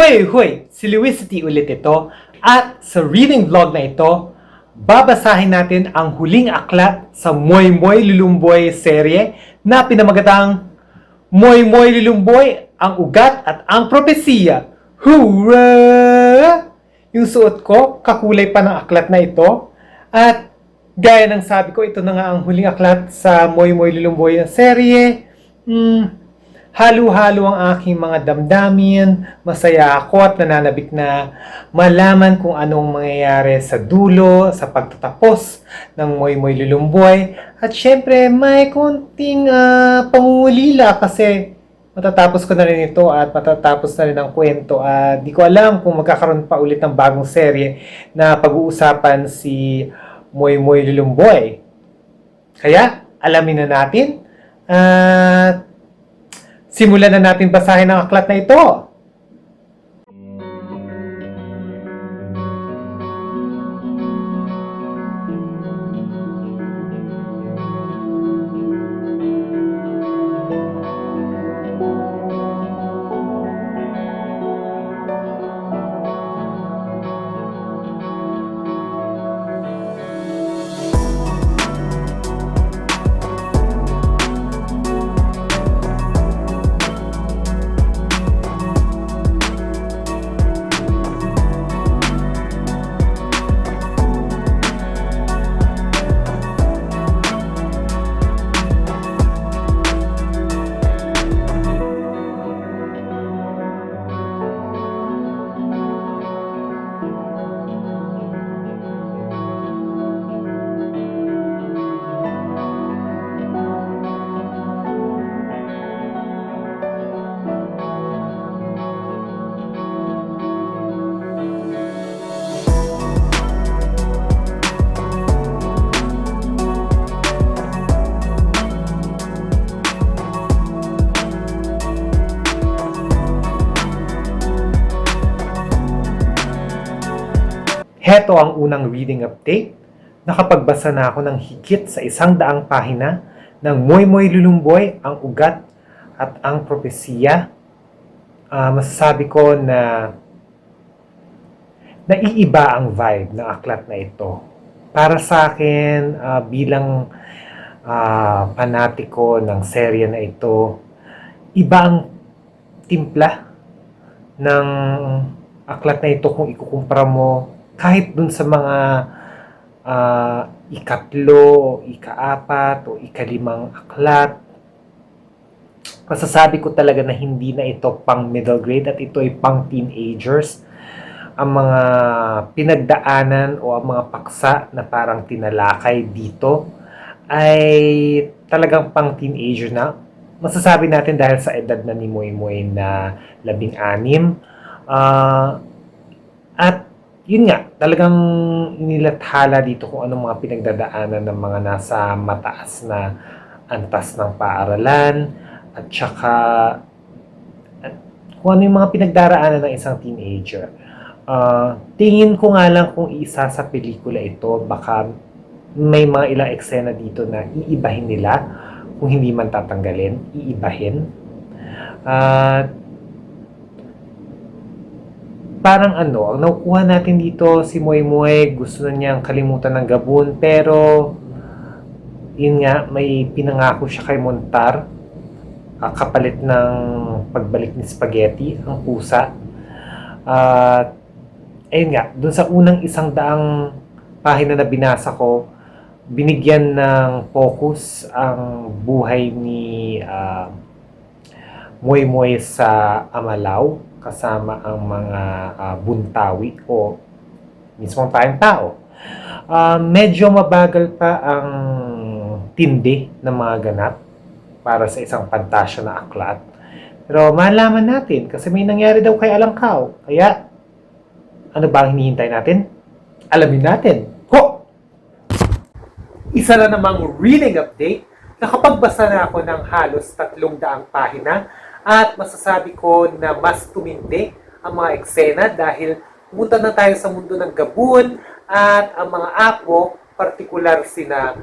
Hoy! Hoy! Si Luisity ulit ito at sa reading vlog na ito, babasahin natin ang huling aklat sa Moy Moy Lulumboy serye na pinamagatang Moy Moy Lulumboy, ang ugat at ang propesiya. Hurrah! Yung suot ko, kakulay pa ng aklat na ito at gaya ng sabi ko, ito na nga ang huling aklat sa Moy Moy Lulumboy serye. Halo-halo ang aking mga damdamin, masaya ako at nananabik na malaman kung anong mangyayari sa dulo, sa pagtatapos ng Moy Moy Lulumboy. At syempre, may konting pangungulila kasi matatapos ko na rin ito at matatapos na rin ang kwento. Di ko alam kung magkakaroon pa ulit ng bagong serye na pag-uusapan si Moy Moy Lulumboy. Kaya, alamin na natin at simulan na natin basahin ang aklat na ito. Heto ang unang reading update. Nakapagbasa na ako ng higit sa 100 pahina ng Moy Moy Lulumboy, ang ugat at ang propesiya. Masasabi ko na naiiba ang vibe ng aklat na ito. Para sa akin, bilang panatiko ng serye na ito, iba ang timpla ng aklat na ito kung ikukumpara mo kahit dun sa mga ikatlo, ika-4 o ika-5 aklat. Masasabi ko talaga na hindi na ito pang middle grade at ito ay pang teenagers. Ang mga pinagdaanan o ang mga paksa na parang tinalakay dito ay talagang pang teenager na. Masasabi natin dahil sa edad na ni Moy Moy na 16. At yun nga, talagang inilathala dito kung anong mga pinagdadaanan ng mga nasa mataas na antas ng paaralan at saka kung ano yung mga pinagdaraanan ng isang teenager. Tingin ko nga lang kung isa sa pelikula ito, baka may mga ilang eksena dito na iibahin nila, kung hindi man tatanggalin, iibahin. Parang ang nakukuha natin dito, si Moy Moy, gusto na niyang kalimutan ng Gabon, pero yun nga, may pinangako siya kay Montar, kapalit ng pagbalik ni Spaghetti, ang pusa. Ayun nga, dun sa unang 100 pahina na binasa ko, binigyan ng focus ang buhay ni Moy Moy sa Amalaw, kasama ang mga buntawi o mismong tayong tao. Medyo mabagal pa ang tindi ng mga ganap para sa isang pantasya na aklat. Pero malaman natin kasi may nangyari daw kay Alangkaw. Kaya, ano ba ang hinihintay natin? Alamin natin. Ho! Isa na namang reading update. Nakapagbasa na ako ng halos 300 pahina at masasabi ko na mas tumindi ang mga eksena dahil pumunta na tayo sa mundo ng Gabon at ang mga apo, partikular sina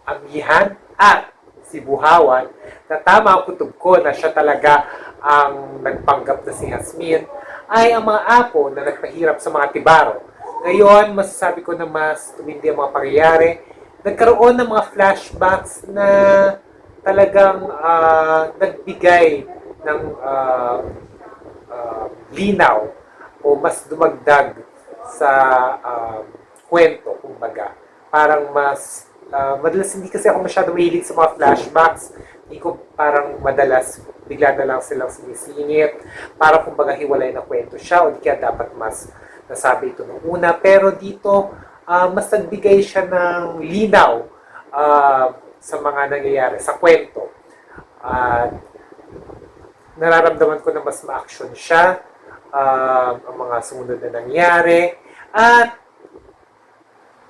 Amihan at si Buhawan, na tama ang kutob ko na siya talaga ang nagpanggap na si Jasmine ay ang mga apo na nagpahirap sa mga tibaro. Ngayon, masasabi ko na mas tumindi ang mga pangyayari. Nagkaroon ng mga flashbacks na talagang nagbigay ng linaw o mas dumagdag sa kwento, kumbaga. Parang mas, madalas hindi kasi ako masyado mahilig sa mga flashbacks. Hindi ko parang madalas bigla na lang silang sinisingit. Para kumbaga hiwalay na kwento siya o di kaya dapat mas nasabi ito nung una. Pero dito, mas nagbigay siya ng linaw sa mga nangyayari, sa kwento. Nararamdaman ko na mas ma-action siya, ang mga sumunod na nangyari, at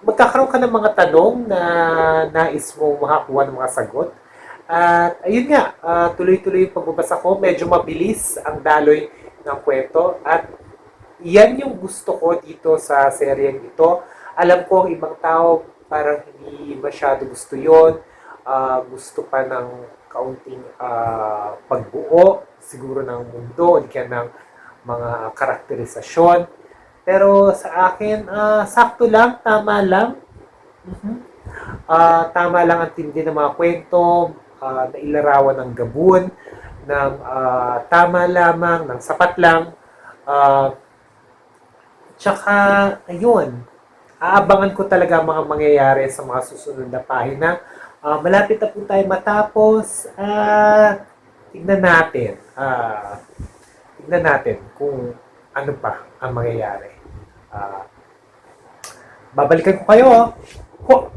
magkakaroon ka ng mga tanong na nais mo makakuha ng mga sagot. At ayun nga, tuloy-tuloy yung pagbabasa ko, medyo mabilis ang daloy ng kwento, at yan yung gusto ko dito sa seryeng ito. Alam ko ang ibang tao parang hindi masyado gusto yon, gusto pa ng kaunting pagbuo siguro ng mundo o kaya ng mga karakterisasyon. Pero sa akin, sakto lang, tama lang. Tama lang ang tindi ng mga kwento, nailarawan ng gabon, ng tama lamang, ng sapat lang. Tsaka, ayun, aabangan ko talaga ang mga mangyayari sa mga susunod na pahina. Malapit na po tayo matapos. Tignan natin. Tignan natin kung ano pa ang mangyayari. Babalikan ko kayo. Ho!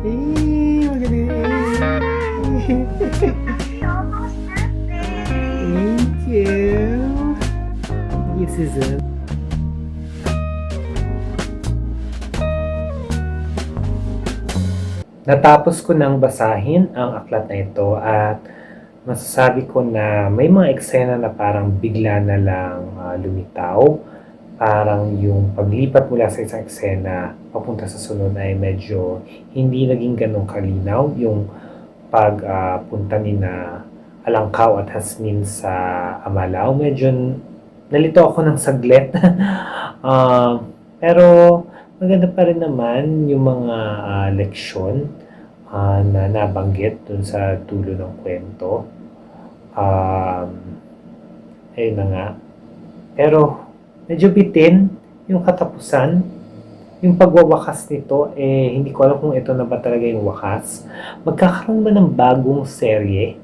Thank you. You, Susan. Natapos ko nang basahin ang aklat na ito at masasabi ko na may mga eksena na parang bigla na lang lumitaw. Parang yung paglipat mula sa isang eksena papunta sa sunod ay medyo hindi naging ganong kalinaw. Yung pagpunta ni na Alangkaw at Jasmine sa Amalao, medyo nalito ako ng saglit. Pero maganda pa rin naman yung mga leksyon na nabanggit dun sa dulo ng kwento. Ayun na nga. Pero medyo bitin yung katapusan. Yung pagwawakas nito, hindi ko alam kung ito na ba talaga yung wakas. Magkakaroon ba ng bagong serye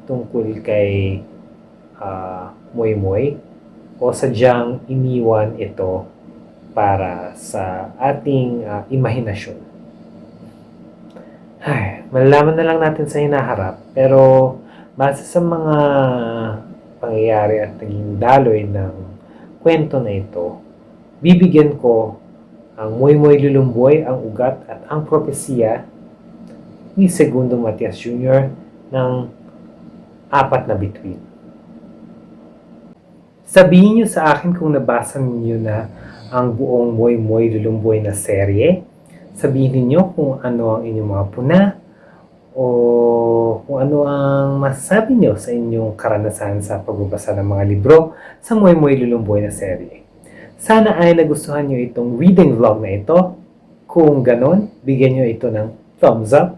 tungkol kay Moy Moy? O sadyang iniwan ito para sa ating imahinasyon? Ay, malalaman na lang natin sa hinaharap. Pero base sa mga pangyayari at naging daloy ng kwento na ito, bibigyan ko ang Moy Moy Lulumboy, ang ugat at ang propesiya ni Segundo Matias Jr. ng 4 na bituin. Sabihin niyo sa akin kung nabasa niyo na ang buong Moy Moy Lulumboy na serye. Sabihin niyo kung ano ang inyong mga puna o kung ano ang masasabi niyo sa inyong karanasan sa pagbabasa ng mga libro sa Moy Moy Lulumboy na serye. Sana ay nagustuhan niyo itong reading vlog na ito. Kung ganon, bigyan niyo ito ng thumbs up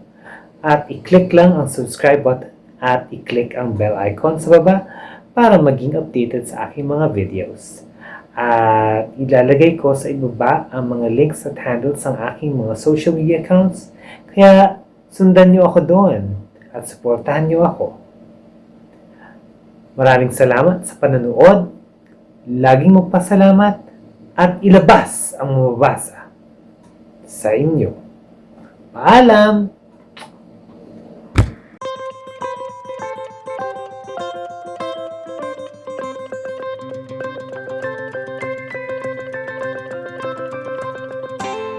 at i-click lang ang subscribe button at i-click ang bell icon sa baba para maging updated sa aking mga videos. At ilalagay ko sa ibaba ang mga links at handles ng aking mga social media accounts. Kaya sundan niyo ako doon at suportahan niyo ako. Maraming salamat sa panonood. Laging magpasalamat at ilabas ang mababasa sa inyo. Paalam!